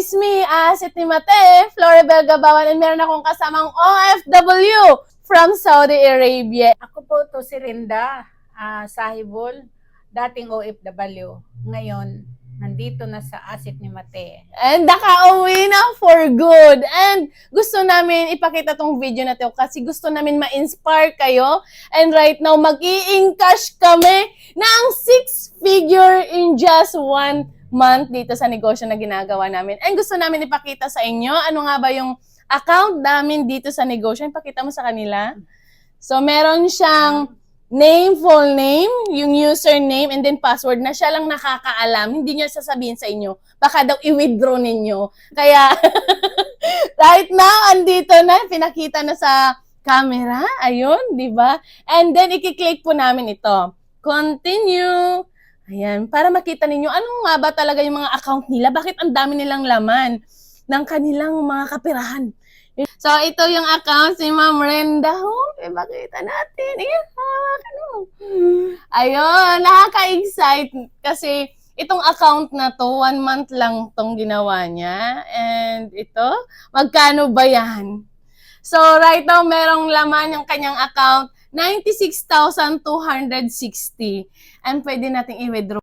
is me, Asit ni Mate, Floribel Gabawan, and meron akong kasamang OFW from Saudi Arabia. Ako po to si Rinda Sahibol, dating OFW. Ngayon, nandito na sa Asit ni Mate. And nakauwi na for good. And gusto namin ipakita tong video na to kasi gusto namin ma-inspire kayo. And right now, mag-i-encash kami ng 6-figure in just 1 month dito sa negosyo na ginagawa namin. And gusto namin ipakita sa inyo, ano nga ba yung account namin dito sa negosyo. Ipakita mo sa kanila. So, meron siyang name, full name, yung username, and then password na siya lang nakakaalam. Hindi niya sasabihin sa inyo. Baka daw i-withdraw ninyo. Kaya, right now, andito na, pinakita na sa camera. Ayun, di ba? And then, i-click po namin ito. Continue. Ayan, para makita ninyo, ano nga ba talaga yung mga account nila? Bakit ang dami nilang laman ng kanilang mga kapirahan? So, ito yung account si Ma'am Renda. Makita natin. Ayan, hawakan mo. Ayun, nakaka-excite kasi itong account na to, 1 month lang tong ginawa niya. And ito, magkano ba yan? So, right now, merong laman yung kanyang account, 96,260. And pwede nating i-withdraw.